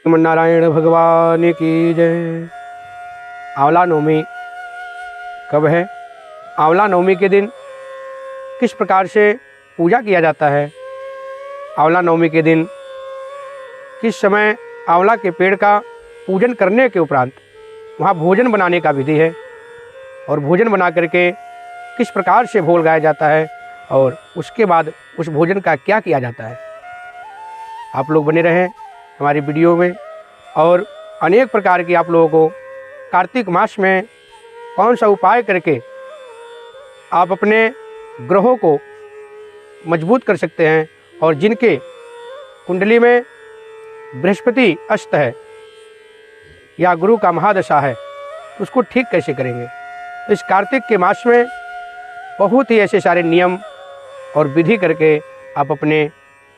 नारायण भगवान की जय। आंवला नवमी कब है? आंवला नवमी के दिन किस प्रकार से पूजा किया जाता है? आंवला नवमी के दिन किस समय आंवला के पेड़ का पूजन करने के उपरांत वहाँ भोजन बनाने का विधि है, और भोजन बना करके किस प्रकार से भोग लगाया जाता है, और उसके बाद उस भोजन का क्या किया जाता है। आप लोग बने रहें हमारी वीडियो में, और अनेक प्रकार की आप लोगों को कार्तिक मास में कौन सा उपाय करके आप अपने ग्रहों को मजबूत कर सकते हैं, और जिनके कुंडली में बृहस्पति अस्त है या गुरु का महादशा है, उसको ठीक कैसे करेंगे। तो इस कार्तिक के मास में बहुत ही ऐसे सारे नियम और विधि करके आप अपने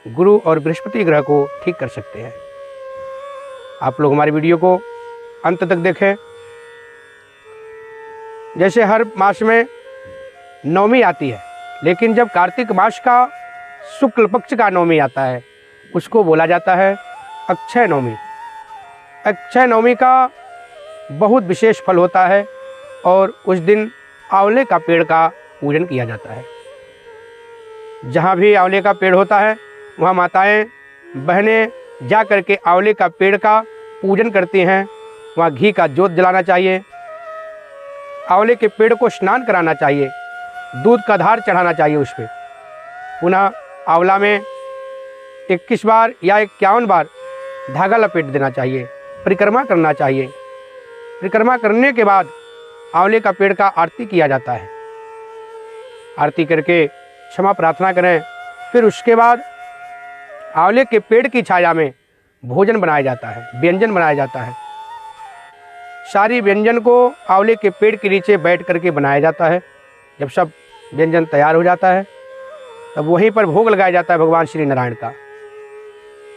गुरु और बृहस्पति ग्रह को ठीक कर सकते हैं। आप लोग हमारी वीडियो को अंत तक देखें। जैसे हर मास में नवमी आती है, लेकिन जब कार्तिक मास का शुक्ल पक्ष का नवमी आता है, उसको बोला जाता है अक्षय नवमी। अक्षय नवमी का बहुत विशेष फल होता है, और उस दिन आंवले का पेड़ का पूजन किया जाता है। जहाँ भी आंवले का पेड़ होता है, वहाँ माताएं बहनें जा कर के आंवले का पेड़ का पूजन करती हैं। वहाँ घी का जोत जलाना चाहिए, आंवले के पेड़ को स्नान कराना चाहिए, दूध का धार चढ़ाना चाहिए उस पर। पुनः आंवला में 21 बार या 51 बार धागा लपेट देना चाहिए, परिक्रमा करना चाहिए। परिक्रमा करने के बाद आंवले का पेड़ का आरती किया जाता है। आरती करके क्षमा प्रार्थना करें। फिर उसके बाद आंवले के पेड़ की छाया में भोजन बनाया जाता है, व्यंजन बनाया जाता है। सारी व्यंजन को आंवले के पेड़ के नीचे बैठ करके बनाया जाता है। जब सब व्यंजन तैयार हो जाता है, तब वहीं पर भोग लगाया जाता है भगवान श्री नारायण का,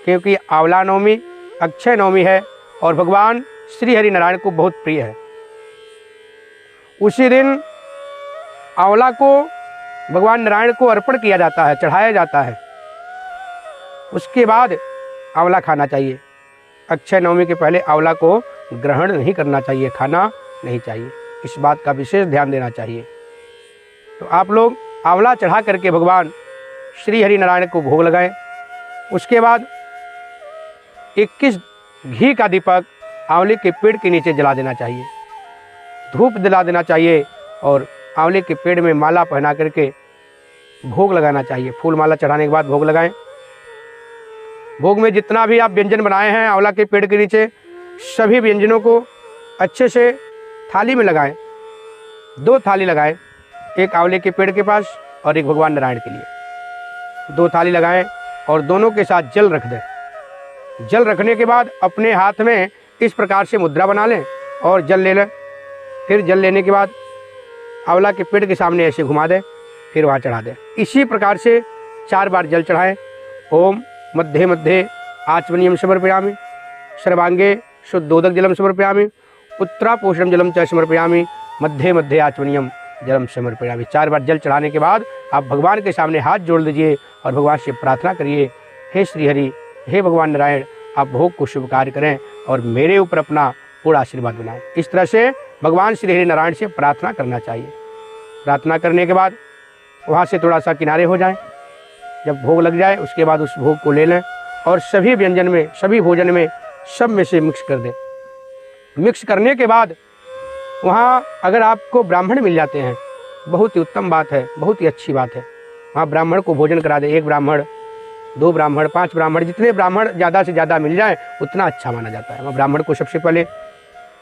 क्योंकि आंवला नवमी अक्षय नवमी है और भगवान श्री हरि नारायण को बहुत प्रिय है। उसी दिन आंवला को भगवान नारायण को अर्पण किया जाता है, चढ़ाया जाता है। उसके बाद आंवला खाना चाहिए। अक्षय नवमी के पहले आंवला को ग्रहण नहीं करना चाहिए, खाना नहीं चाहिए। इस बात का विशेष ध्यान देना चाहिए। तो आप लोग आंवला चढ़ा करके भगवान श्री हरि नारायण को भोग लगाएं। उसके बाद 21 घी का दीपक आंवले के पेड़ के नीचे जला देना चाहिए, धूप जला देना चाहिए, और आंवले के पेड़ में माला पहना करके भोग लगाना चाहिए। फूल माला चढ़ाने के बाद भोग लगाएं। भोग में जितना भी आप व्यंजन बनाए हैं आंवला के पेड़ के नीचे, सभी व्यंजनों को अच्छे से थाली में लगाएं। 2 थाली लगाएं, एक आंवले के पेड़ के पास और एक भगवान नारायण के लिए। 2 थाली लगाएं और दोनों के साथ जल रख दें। जल रखने के बाद अपने हाथ में इस प्रकार से मुद्रा बना लें और जल ले लें। फिर जल लेने के बाद आंवला के पेड़ के सामने ऐसे घुमा दें, फिर वहाँ चढ़ा दें। इसी प्रकार से 4 बार जल चढ़ाएं। ओम मध्ये मध्ये आचमनीयम समर्पयामि, सर्वांगे शुद्धोदक जलम समर्पयामि, उत्तरापोषणम जलम च समर्पयामि, मध्ये मध्ये आचमनीयम जलम समर्पयामि। 4 बार जल चढ़ाने के बाद आप भगवान के सामने हाथ जोड़ लीजिए और भगवान से प्रार्थना करिए, हे श्री हरि, हे भगवान नारायण, आप भोग को शुभ कार्य करें और मेरे ऊपर अपना पूरा आशीर्वाद बनाएं। इस तरह से भगवान श्री हरि नारायण से प्रार्थना करना चाहिए। प्रार्थना करने के बाद वहाँ से थोड़ा सा किनारे हो जाएं। जब भोग लग जाए उसके बाद उस भोग को ले लें और सभी व्यंजन में, सभी भोजन में, सब में से मिक्स कर दें। मिक्स करने के बाद वहाँ अगर आपको ब्राह्मण मिल जाते हैं, बहुत ही उत्तम बात है, बहुत ही अच्छी बात है। वहाँ ब्राह्मण को भोजन करा दें। 1 ब्राह्मण, 2 ब्राह्मण, 5 ब्राह्मण, जितने ब्राह्मण ज़्यादा से ज़्यादा मिल जाए उतना अच्छा माना जाता है। वहाँ ब्राह्मण को सबसे पहले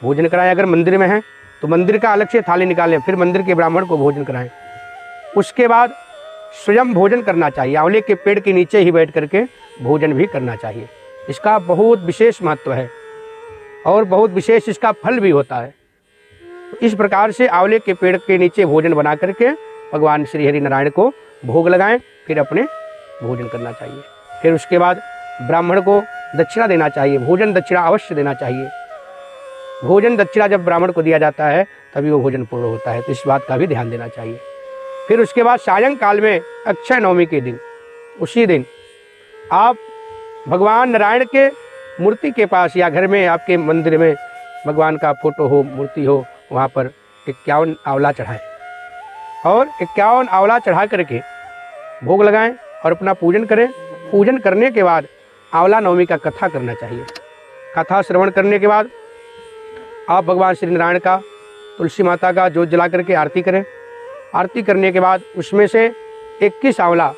भोजन कराएं। अगर मंदिर में है तो मंदिर का अलग से थाली निकालें, फिर मंदिर के ब्राह्मण को भोजन कराएं। उसके बाद स्वयं भोजन करना चाहिए। आंवले के पेड़ के नीचे ही बैठ करके भोजन भी करना चाहिए। इसका बहुत विशेष महत्व है और बहुत विशेष इसका फल भी होता है। तो इस प्रकार से आंवले के पेड़ के नीचे भोजन बना करके भगवान श्री हरि नारायण को भोग लगाएं, फिर अपने भोजन करना चाहिए। फिर उसके बाद ब्राह्मण को दक्षिणा देना चाहिए। भोजन दक्षिणा अवश्य देना चाहिए। भोजन दक्षिणा जब ब्राह्मण को दिया जाता है तभी वो भोजन पूर्ण होता है, तो इस बात का भी ध्यान देना चाहिए। फिर उसके बाद सायंकाल में अक्षय नवमी के दिन, उसी दिन आप भगवान नारायण के मूर्ति के पास या घर में आपके मंदिर में भगवान का फोटो हो, मूर्ति हो, वहाँ पर 51 आंवला चढ़ाएं और 51 आंवला चढ़ा करके भोग लगाएं और अपना पूजन करें। पूजन करने के बाद आंवला नवमी का कथा करना चाहिए। कथा श्रवण करने के बाद आप भगवान श्री नारायण का, तुलसी माता का जोत जला करके आरती करें। आरती करने के बाद उसमें से 21 आंवला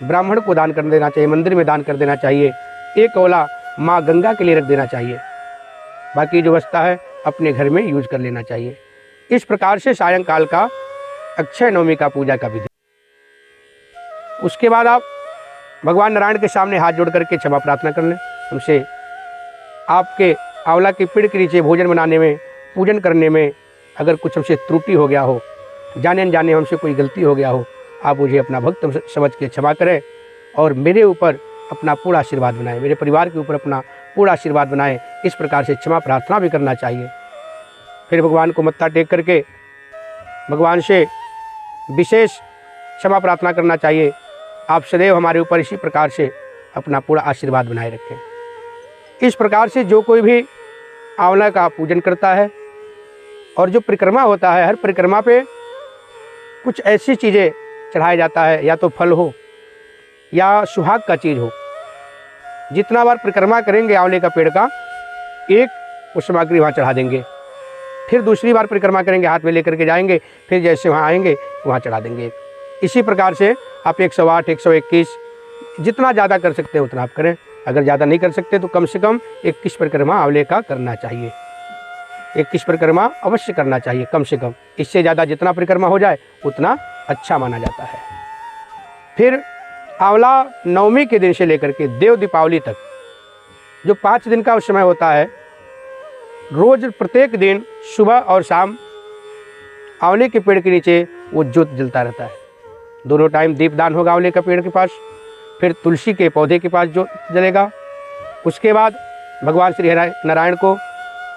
ब्राह्मण को दान कर देना चाहिए, मंदिर में दान कर देना चाहिए। 1 आंवला माँ गंगा के लिए रख देना चाहिए। बाकी जो बचता है अपने घर में यूज कर लेना चाहिए। इस प्रकार से सायंकाल का अक्षय नवमी का पूजा का विधि। उसके बाद आप भगवान नारायण के सामने हाथ जोड़ करके क्षमा प्रार्थना कर लें। हमसे आपके आंवला के पेड़ के नीचे भोजन बनाने में, पूजन करने में अगर कुछ हमसे त्रुटि हो गया हो, जाने अनजाने हमसे कोई गलती हो गया हो, आप मुझे अपना भक्त समझ के क्षमा करें और मेरे ऊपर अपना पूरा आशीर्वाद बनाएं, मेरे परिवार के ऊपर अपना पूरा आशीर्वाद बनाएं। इस प्रकार से क्षमा प्रार्थना भी करना चाहिए। फिर भगवान को मत्था टेक करके भगवान से विशेष क्षमा प्रार्थना करना चाहिए। आप सदैव हमारे ऊपर इसी प्रकार से अपना पूरा आशीर्वाद बनाए रखें। इस प्रकार से जो कोई भी आंवला का पूजन करता है और जो परिक्रमा होता है, हर परिक्रमा पे कुछ ऐसी चीज़ें चढ़ाया जाता है, या तो फल हो या सुहाग का चीज़ हो। जितना बार परिक्रमा करेंगे आंवले का पेड़ का, एक वो सामग्री वहाँ चढ़ा देंगे। फिर दूसरी बार परिक्रमा करेंगे, हाथ में लेकर के जाएंगे, फिर जैसे वहाँ आएंगे वहाँ चढ़ा देंगे। इसी प्रकार से आप 108, 121 जितना ज़्यादा कर सकते हैं उतना आप करें। अगर ज़्यादा नहीं कर सकते तो कम से कम 21 परिक्रमा आंवले का करना चाहिए। 21 परिक्रमा अवश्य करना चाहिए कम से कम। इससे ज़्यादा जितना परिक्रमा हो जाए उतना अच्छा माना जाता है। फिर आंवला नवमी के दिन से लेकर के देव दीपावली तक जो 5 दिन का उस समय होता है, रोज प्रत्येक दिन सुबह और शाम आंवले के पेड़ के नीचे वो ज्योत जलता रहता है। दोनों टाइम दीपदान होगा आंवले का पेड़ के पास, फिर तुलसी के पौधे के पास ज्योत जलेगा। उसके बाद भगवान श्री नारायण को,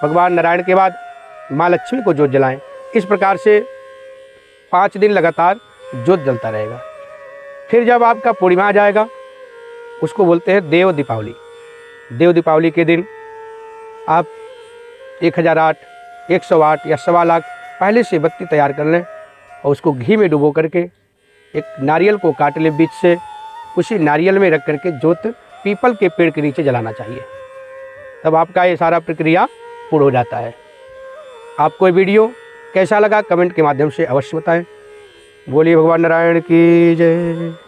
भगवान नारायण के बाद माँ लक्ष्मी को ज्योत जलाएं। इस प्रकार से 5 दिन लगातार ज्योत जलता रहेगा। फिर जब आपका पूर्णिमा आ जाएगा, उसको बोलते हैं देव दीपावली। देव दीपावली के दिन आप 1008, 108 या 1.25 लाख पहले से बत्ती तैयार कर लें और उसको घी में डुबो करके एक नारियल को काट लें बीच से, उसी नारियल में रख करके ज्योत पीपल के पेड़ के नीचे जलाना चाहिए। तब आपका ये सारा प्रक्रिया पूर्ण हो जाता है। आपको ये वीडियो कैसा लगा कमेंट के माध्यम से अवश्य बताएं। बोलिए भगवान नारायण की जय।